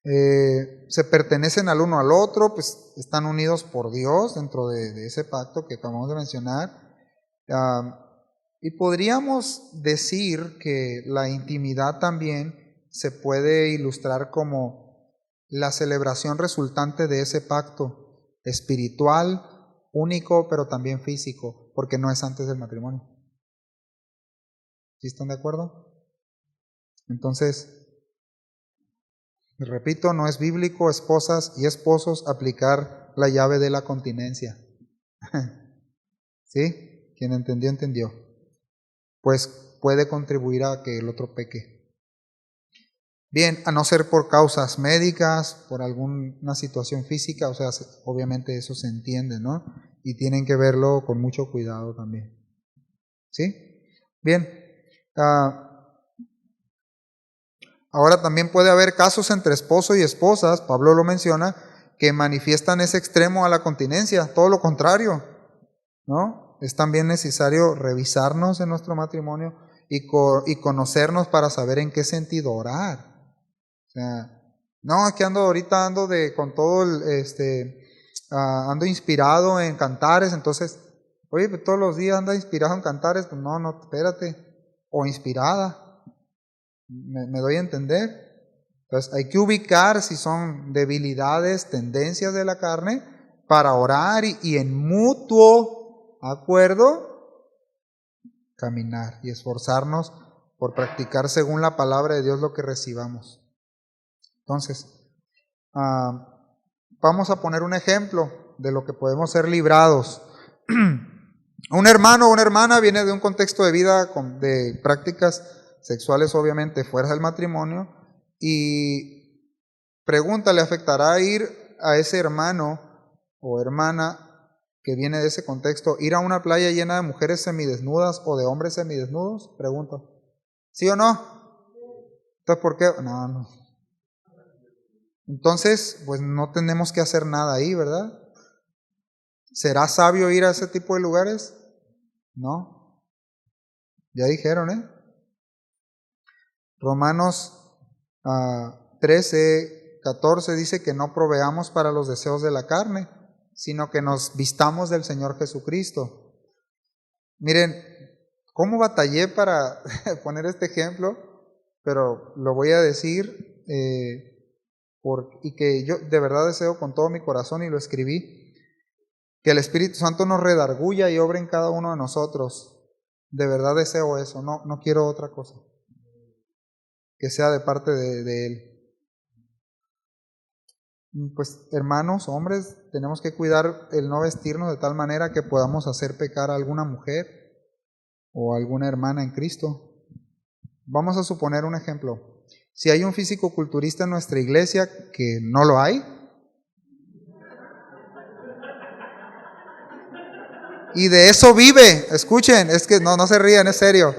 se pertenecen al uno al otro, pues están unidos por Dios dentro de ese pacto que acabamos de mencionar. Y podríamos decir que la intimidad también se puede ilustrar como la celebración resultante de ese pacto espiritual, único, pero también físico, porque no es antes del matrimonio. ¿Sí están de acuerdo? Entonces, repito, no es bíblico, esposas y esposos, aplicar la llave de la continencia. ¿Sí? Quien entendió, entendió. Pues puede contribuir a que el otro peque. Bien, a no ser por causas médicas, por alguna situación física, o sea, obviamente eso se entiende, ¿no? Y tienen que verlo con mucho cuidado también. ¿Sí? Bien. Ahora también puede haber casos entre esposo y esposas, Pablo lo menciona, que manifiestan ese extremo a la continencia, todo lo contrario, ¿no? Es también necesario revisarnos en nuestro matrimonio y conocernos para saber en qué sentido orar. O sea, no, aquí ando con todo ando inspirado en cantares, entonces, oye, pues todos los días anda inspirado en cantares, pues no, espérate, o inspirada. ¿Me doy a entender? Entonces hay que ubicar si son debilidades, tendencias de la carne, para orar y en mutuo acuerdo caminar y esforzarnos por practicar según la palabra de Dios lo que recibamos. Entonces, vamos a poner un ejemplo de lo que podemos ser librados. Un hermano o una hermana viene de un contexto de vida de prácticas sexuales obviamente fuera del matrimonio y pregunta, ¿le afectará ir a ese hermano o hermana que viene de ese contexto, ir a una playa llena de mujeres semidesnudas o de hombres semidesnudos? Pregunto. ¿Sí o no? Entonces, ¿por qué? No. Entonces, pues no tenemos que hacer nada ahí, ¿verdad? ¿Será sabio ir a ese tipo de lugares? No. Ya dijeron, ¿eh? Romanos 13:14 dice que no proveamos para los deseos de la carne, sino que nos vistamos del Señor Jesucristo. Miren, cómo batallé para poner este ejemplo, pero lo voy a decir y que yo de verdad deseo con todo mi corazón y lo escribí, que el Espíritu Santo nos redarguya y obre en cada uno de nosotros. De verdad deseo eso, no quiero otra cosa, que sea de parte de Él. Pues hermanos, hombres, tenemos que cuidar el no vestirnos de tal manera que podamos hacer pecar a alguna mujer o a alguna hermana en Cristo. Vamos a suponer un ejemplo. Si hay un físico-culturista en nuestra iglesia, que no lo hay, y de eso vive, escuchen, es que no se rían, es serio.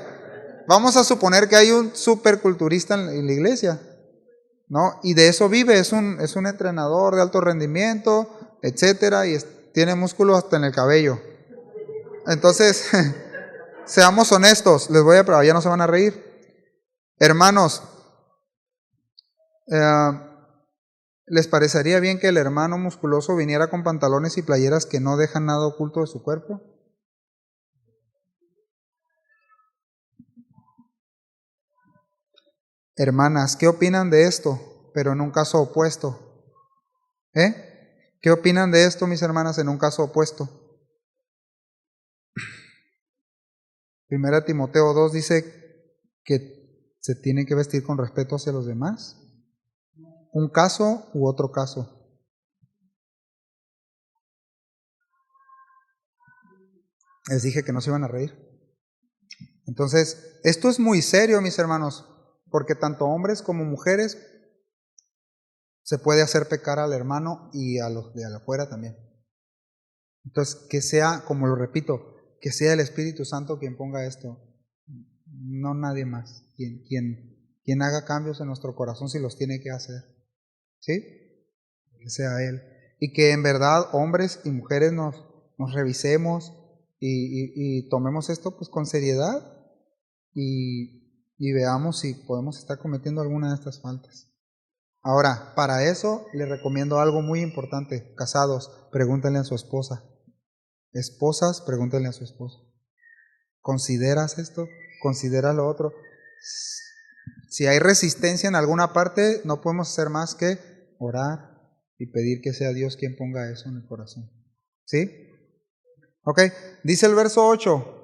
Vamos a suponer que hay un superculturista en la iglesia, ¿no? Y de eso vive, es un entrenador de alto rendimiento, etcétera, y tiene músculos hasta en el cabello. Entonces, seamos honestos, pero ya no se van a reír. Hermanos, ¿les parecería bien que el hermano musculoso viniera con pantalones y playeras que no dejan nada oculto de su cuerpo? Hermanas, ¿qué opinan de esto? Pero en un caso opuesto. ¿Qué opinan de esto, mis hermanas, en un caso opuesto? 1 Timoteo 2 dice que se tiene que vestir con respeto hacia los demás. ¿Un caso u otro caso? Les dije que no se iban a reír. Entonces, esto es muy serio, mis hermanos, porque tanto hombres como mujeres se puede hacer pecar al hermano y a los de afuera también. Entonces, que sea, como lo repito, que sea el Espíritu Santo quien ponga esto, no nadie más, quien haga cambios en nuestro corazón si los tiene que hacer, ¿sí? Que sea Él. Y que en verdad hombres y mujeres nos revisemos y tomemos esto pues con seriedad y veamos si podemos estar cometiendo alguna de estas faltas. Ahora, para eso les recomiendo algo muy importante. Casados, pregúntenle a su esposa. Esposas, pregúntenle a su esposo. ¿Consideras esto? ¿Consideras lo otro? Si hay resistencia en alguna parte, no podemos hacer más que orar y pedir que sea Dios quien ponga eso en el corazón. ¿Sí? Ok, dice el verso 8.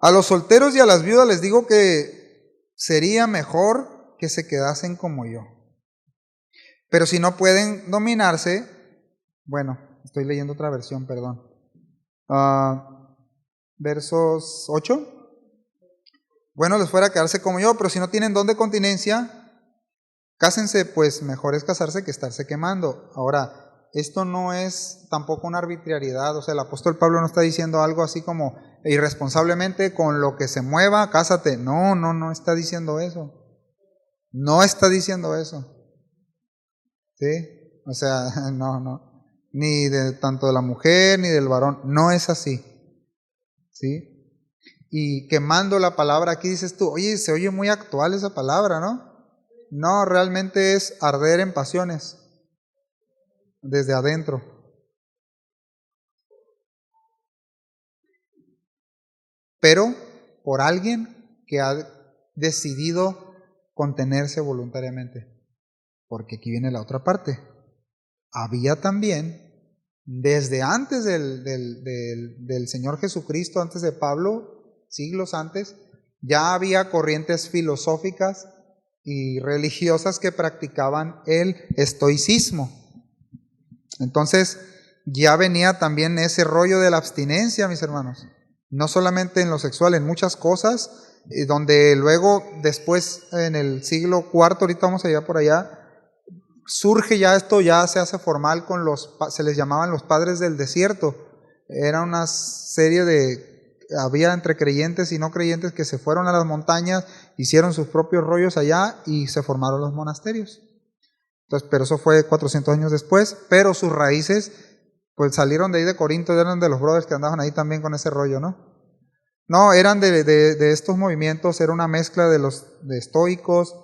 A los solteros y a las viudas les digo que sería mejor que se quedasen como yo. Pero si no pueden dominarse, bueno, estoy leyendo otra versión, perdón. Versos 8. Bueno, les fuera a quedarse como yo, pero si no tienen don de continencia, cásense, pues mejor es casarse que estarse quemando. Ahora, esto no es tampoco una arbitrariedad, o sea, el apóstol Pablo no está diciendo algo así como irresponsablemente con lo que se mueva, cásate. No, no está diciendo eso. No está diciendo eso. ¿Sí? O sea, no. Ni de tanto de la mujer ni del varón. No es así. ¿Sí? Y quemando la palabra, aquí dices tú, oye, se oye muy actual esa palabra, ¿no? No, realmente es arder en pasiones, desde adentro. Pero por alguien que ha decidido contenerse voluntariamente. Porque aquí viene la otra parte. Había también, desde antes del Señor Jesucristo, antes de Pablo, siglos antes, ya había corrientes filosóficas y religiosas que practicaban el estoicismo. Entonces, ya venía también ese rollo de la abstinencia, mis hermanos. No solamente en lo sexual, en muchas cosas, donde luego, después, en el siglo IV, ahorita vamos allá por allá, surge ya esto, ya se hace formal con se les llamaban los padres del desierto. Era una serie había entre creyentes y no creyentes que se fueron a las montañas, hicieron sus propios rollos allá y se formaron los monasterios. Entonces, pero eso fue 400 años después, pero sus raíces pues salieron de ahí de Corinto, eran de los brothers que andaban ahí también con ese rollo, ¿no? No, eran de estos movimientos, era una mezcla de estoicos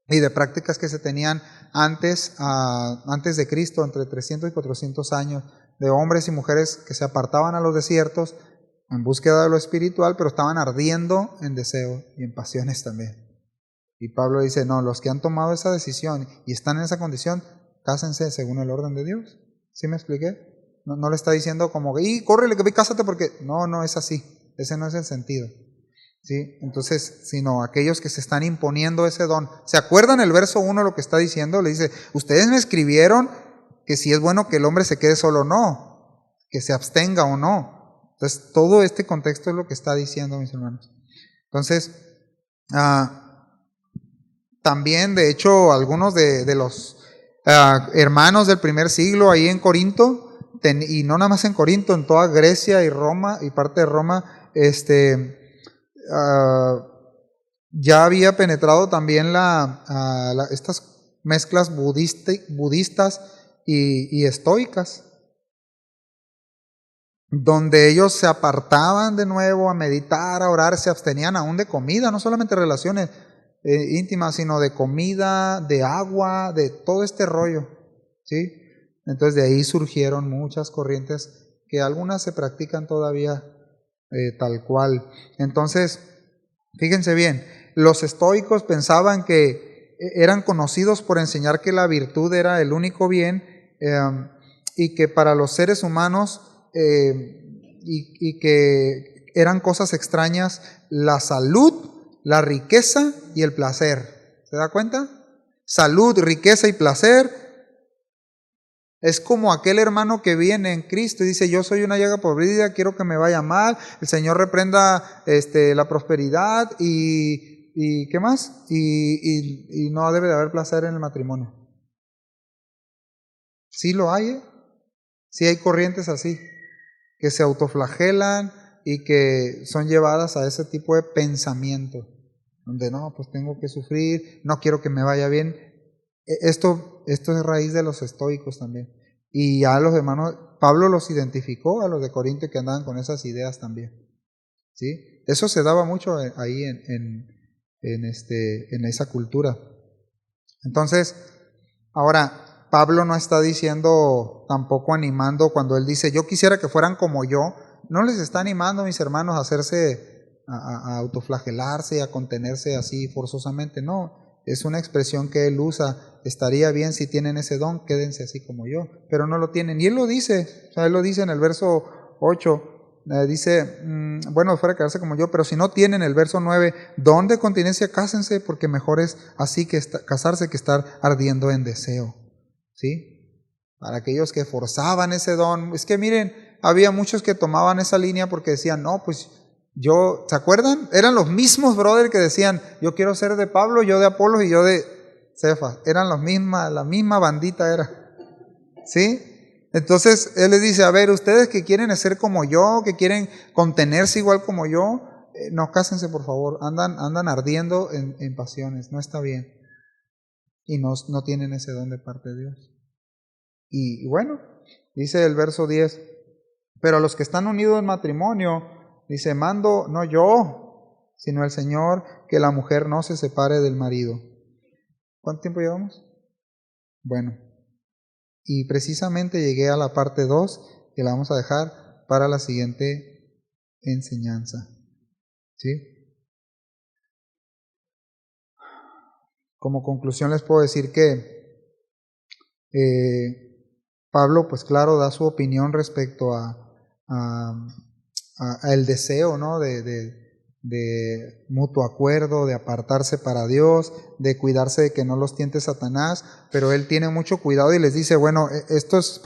y de prácticas que se tenían antes de Cristo, entre 300 y 400 años, de hombres y mujeres que se apartaban a los desiertos en búsqueda de lo espiritual, pero estaban ardiendo en deseo y en pasiones también. Y Pablo dice, no, los que han tomado esa decisión y están en esa condición, cásense según el orden de Dios. ¿Sí me expliqué? No le está diciendo como, y córrele, que ve, cásate porque... No es así. Ese no es el sentido. ¿Sí? Entonces, sino aquellos que se están imponiendo ese don. ¿Se acuerdan el verso 1 lo que está diciendo? Le dice, ustedes me escribieron que si es bueno que el hombre se quede solo o no, que se abstenga o no. Entonces, todo este contexto es lo que está diciendo, mis hermanos. Entonces, también, de hecho, algunos de los hermanos del primer siglo ahí en Corinto, y no nada más en Corinto, en toda Grecia y Roma y parte de Roma, ya había penetrado también estas mezclas budistas y estoicas, donde ellos se apartaban de nuevo a meditar, a orar, se abstenían aún de comida, no solamente relaciones íntimas, sino de comida, de agua, de todo este rollo, ¿sí? Entonces de ahí surgieron muchas corrientes que algunas se practican todavía tal cual. Entonces, fíjense bien, los estoicos pensaban que eran conocidos por enseñar que la virtud era el único bien y que para los seres humanos y que eran cosas extrañas la salud, la riqueza y el placer. ¿Se da cuenta? Salud, riqueza y placer. Es como aquel hermano que viene en Cristo y dice, yo soy una llaga podrida, quiero que me vaya mal, el Señor reprenda la prosperidad y ¿qué más? Y no debe de haber placer en el matrimonio. Sí lo hay, ¿eh? Sí hay corrientes así, que se autoflagelan y que son llevadas a ese tipo de pensamiento, donde no, pues tengo que sufrir, no quiero que me vaya bien. Esto es raíz de los estoicos también. Y ya los hermanos, Pablo los identificó a los de Corinto que andaban con esas ideas también. ¿Sí? Eso se daba mucho ahí en esa cultura. Entonces, Ahora, Pablo no está diciendo, tampoco animando cuando él dice, yo quisiera que fueran como yo. No les está animando, mis hermanos, a hacerse, a autoflagelarse y a contenerse así forzosamente. No, es una expresión que él usa. Estaría bien si tienen ese don, quédense así como yo. Pero no lo tienen. Y él lo dice, o sea, él lo dice en el verso 8. Dice, bueno, fuera quedarse como yo, pero si no tienen, el verso 9, don de continencia, cásense, porque mejor es así que casarse que estar ardiendo en deseo. ¿Sí? Para aquellos que forzaban ese don, es que miren, había muchos que tomaban esa línea porque decían, no, pues yo, ¿se acuerdan? Eran los mismos brothers que decían, yo quiero ser de Pablo, yo de Apolos y yo de Cefas. Eran la misma bandita era. ¿Sí? Entonces él les dice, a ver, ustedes que quieren ser como yo, que quieren contenerse igual como yo, no, cásense por favor, andan ardiendo en pasiones, no está bien. Y no tienen ese don de parte de Dios. Y bueno, dice el verso 10, pero a los que están unidos en matrimonio, dice, mando no yo, sino el Señor, que la mujer no se separe del marido. ¿Cuánto tiempo llevamos? Bueno. Y precisamente llegué a la parte 2, que la vamos a dejar para la siguiente enseñanza. ¿Sí? Como conclusión les puedo decir que Pablo, pues claro, da su opinión respecto a el deseo, ¿no? de mutuo acuerdo, de apartarse para Dios, de cuidarse de que no los tiente Satanás, pero él tiene mucho cuidado y les dice, bueno, esto es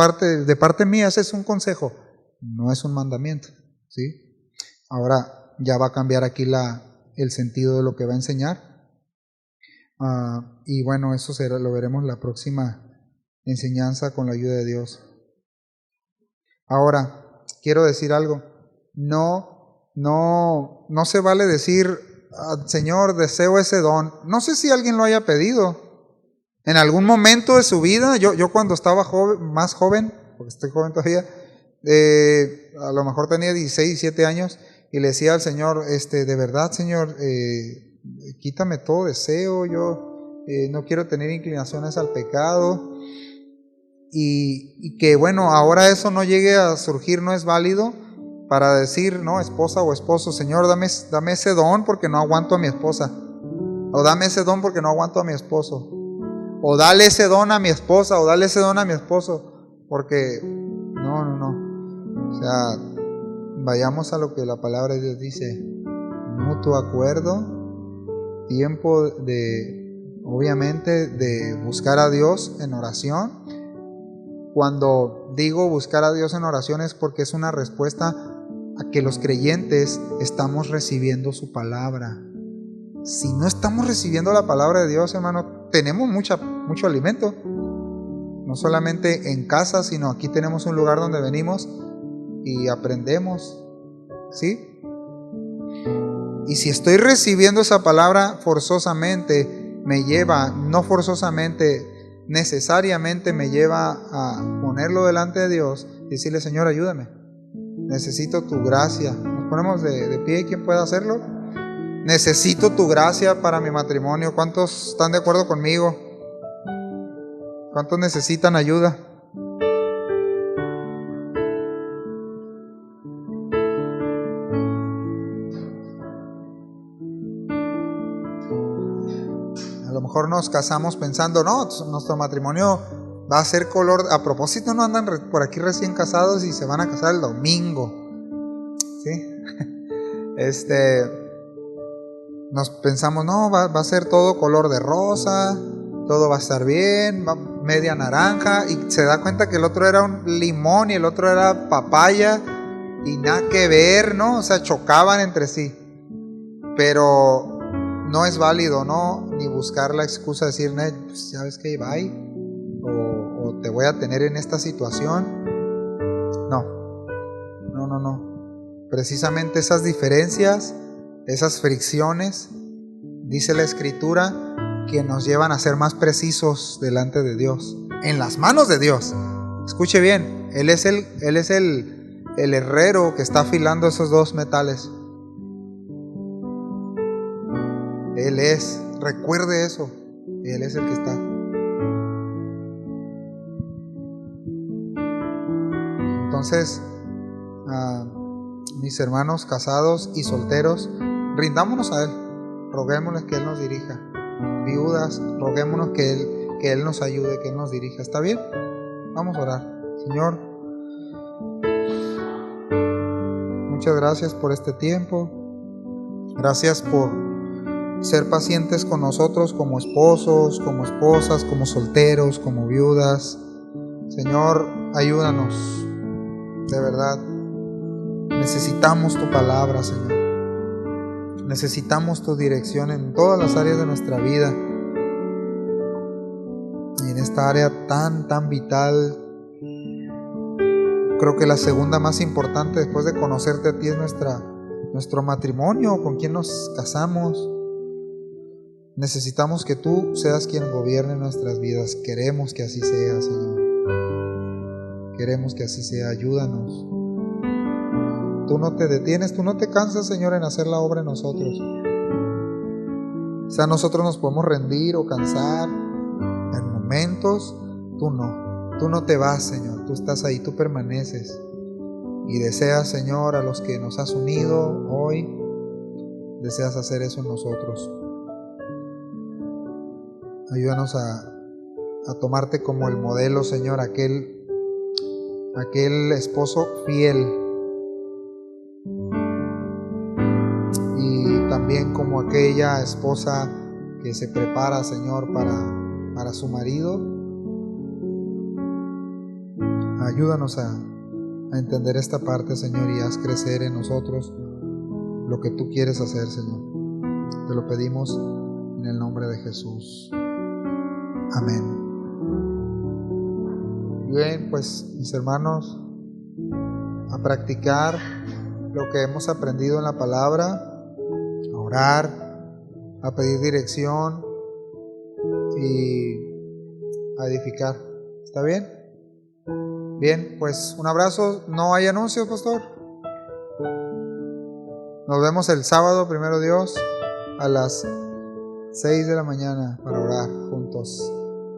de parte mía, ese es un consejo, no es un mandamiento, ¿sí? Ahora ya va a cambiar aquí el sentido de lo que va a enseñar, y bueno, eso lo veremos la próxima enseñanza con la ayuda de Dios. Ahora, quiero decir algo, no se vale decir, Señor, deseo ese don. No sé si alguien lo haya pedido. En algún momento de su vida, yo cuando estaba más joven, porque estoy joven todavía, a lo mejor tenía 16, 17 años, y le decía al Señor, de verdad, Señor, quítame todo deseo, yo no quiero tener inclinaciones al pecado. Y que bueno, ahora eso no llegue a surgir, no es válido para decir, no, esposa o esposo, Señor, dame ese don porque no aguanto a mi esposa, o dame ese don porque no aguanto a mi esposo, o dale ese don a mi esposa, o dale ese don a mi esposo, porque no, o sea, vayamos a lo que la palabra de Dios dice, mutuo acuerdo, tiempo obviamente de buscar a Dios en oración. Cuando digo buscar a Dios en oración es porque es una respuesta a que los creyentes estamos recibiendo su palabra. Si no estamos recibiendo la palabra de Dios, hermano, tenemos mucho alimento. No solamente en casa, sino aquí tenemos un lugar donde venimos y aprendemos, ¿sí? Y si estoy recibiendo esa palabra forzosamente, no forzosamente, necesariamente me lleva a ponerlo delante de Dios y decirle, Señor, ayúdame, necesito tu gracia. Nos ponemos de pie, ¿quién puede hacerlo? Necesito tu gracia para mi matrimonio. ¿Cuántos están de acuerdo conmigo? ¿Cuántos necesitan ayuda? A lo mejor nos casamos pensando, no, nuestro matrimonio va a ser color. A propósito, no andan por aquí recién casados y se van a casar el domingo, ¿sí? Nos pensamos, no, va a ser todo color de rosa, todo va a estar bien, media naranja, y se da cuenta que el otro era un limón y el otro era papaya, y nada que ver, ¿no? O sea, chocaban entre sí. Pero no es válido, ¿no? Ni buscar la excusa de decir, pues, ya ves que bye, o te voy a tener en esta situación. No. Precisamente esas diferencias, esas fricciones, dice la Escritura, que nos llevan a ser más precisos delante de Dios, en las manos de Dios. Escuche bien, Él es el herrero que está afilando esos dos metales. Él es, recuerde eso, Él es el que está. Entonces, a mis hermanos casados y solteros, rindámonos a Él, roguémosle que Él nos dirija. Viudas, roguémonos que Él nos ayude, que Él nos dirija. ¿Está bien? Vamos a orar. Señor, muchas gracias por este tiempo. Gracias por ser pacientes con nosotros como esposos, como esposas, como solteros, como viudas. Señor, ayúdanos. De verdad, necesitamos tu palabra, Señor. Necesitamos tu dirección en todas las áreas de nuestra vida. Y en esta área tan vital, creo que la segunda más importante después de conocerte a ti es nuestro matrimonio, con quien nos casamos. Necesitamos que tú seas quien gobierne nuestras vidas. Queremos que así sea, Señor. Queremos que así sea. Ayúdanos. Tú no te detienes, tú no te cansas, Señor, en hacer la obra en nosotros. Quizá nosotros nos podemos rendir o cansar en momentos. Tú no. Tú no te vas, Señor. Tú estás ahí, tú permaneces. Y deseas, Señor, a los que nos has unido hoy, deseas hacer eso en nosotros. Ayúdanos a tomarte como el modelo, Señor, aquel esposo fiel. Y también como aquella esposa que se prepara, Señor, para su marido. Ayúdanos a entender esta parte, Señor, y haz crecer en nosotros lo que tú quieres hacer, Señor. Te lo pedimos en el nombre de Jesús. Amén. Bien, pues mis hermanos, a practicar lo que hemos aprendido en la palabra, a orar, a pedir dirección y a edificar. ¿Está bien? Bien, pues un abrazo. ¿No hay anuncios, pastor? Nos vemos el sábado, primero Dios, a las 6 de la mañana para orar juntos.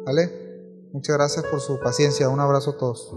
¿Vale? Muchas gracias por su paciencia. Un abrazo a todos.